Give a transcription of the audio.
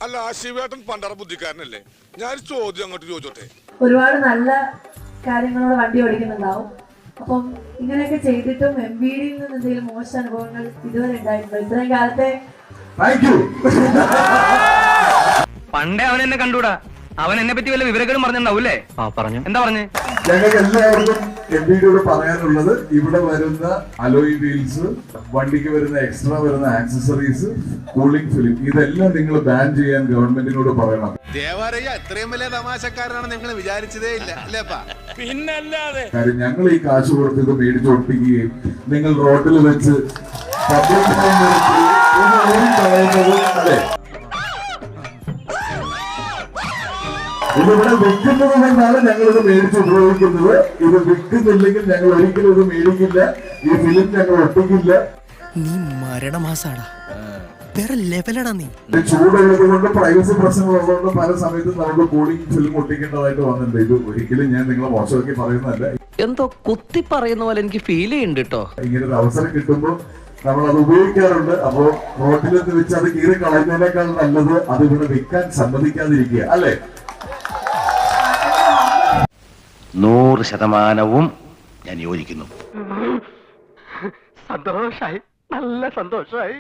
അല്ല ശിവേട്ടൻ പണ്ടറ ബുദ്ധിക്കാരനല്ലേ? ഞാൻ ചോദ്യം അങ്ങോട്ട് ചോദിച്ചോട്ടെ. ഒരുപാട് നല്ല കാര്യങ്ങളോട് വണ്ടി ഓടിക്കുന്നുണ്ടാവും. അപ്പം ഇങ്ങനെയൊക്കെ ചെയ്തിട്ടും MVD-യിൽ നിന്ന് എന്തെങ്കിലും മോശം അനുഭവങ്ങൾ ഇതുവരെ ഉണ്ടായിട്ടുണ്ടോ ഇത്രയും കാലത്തെ? പണ്ടേ അവൻ എന്നെ കണ്ടൂടാ. അവൻ എന്നെ പറ്റി വല്ല വിവരങ്ങളും പറഞ്ഞിട്ടുണ്ടാവൂല്ലേ? പറഞ്ഞു. എന്താ പറഞ്ഞേ? ഞങ്ങൾക്ക് എല്ലാവർക്കും MVD-യോട് പറയാനുള്ളത്, ഇവിടെ വരുന്ന അലോയ് വീൽസ്, വണ്ടിക്ക് വരുന്ന എക്സ്ട്രാ വരുന്ന ആക്സസറീസ്, കൂളിംഗ് ഫിലിം, ഇതെല്ലാം നിങ്ങൾ ബാൻ ചെയ്യാൻ ഗവൺമെന്റിനോട് പറയണം. ദേവാലയ ഇത്രയും വലിയ തമാശക്കാരനാണ് നിങ്ങൾ വിചാരിച്ചതേ ഇല്ല അല്ലേപ്പാ? പിന്നല്ലാതെ കാര്യം ഞങ്ങൾ ഈ കാശ് കൊടുത്ത് ഇത് മേടിച്ചൊട്ടിക്കുകയും നിങ്ങൾ റോഡിൽ വെച്ച് അതെ ഇതിവിടെ വിൽക്കുന്നത് കൊണ്ടാണ് ഞങ്ങൾ ഇത് മേടിച്ച് ഉപയോഗിക്കുന്നത്. ഇത് വിൽക്കുന്നില്ലെങ്കിൽ ഞങ്ങൾ ഒരിക്കലും ഇത് മേടിക്കില്ല. ഈ ഫിലിം ഞങ്ങൾ ഒട്ടിക്കില്ല. നീ മരണമാസാടാ, വേറെ ലെവലടാ നീ. ചൂടുള്ളത് കൊണ്ട് പ്രൈവസി പ്രശ്നങ്ങളുള്ളതുകൊണ്ട് പല സമയത്തും നമുക്ക് കൂളിംഗ് ഫിലിം ഒട്ടിക്കേണ്ടതായിട്ട് വന്നിട്ടുണ്ട്. ഇത് ഒരിക്കലും ഞാൻ നിങ്ങളെ മോശമാക്കി പറയുന്നതല്ല. എന്തോ കുത്തി പറയുന്ന പോലെ എനിക്ക് ഫീൽ ചെയ്യുന്നുണ്ട് കേട്ടോ. ഇങ്ങനെ ഒരു അവസരം കിട്ടുമ്പോൾ നമ്മൾ അത് ഉപയോഗിക്കാറുണ്ട്. അപ്പോ റോട്ടിലെന്ന് വെച്ച് അത് കീറി കളയുന്നതിനേക്കാൾ നല്ലത് അത് ഇവിടെ വിൽക്കാൻ സമ്മതിക്കാതിരിക്കുക അല്ലേ? 100% ഞാൻ യോജിക്കുന്നു. സന്തോഷായി, നല്ല സന്തോഷായി.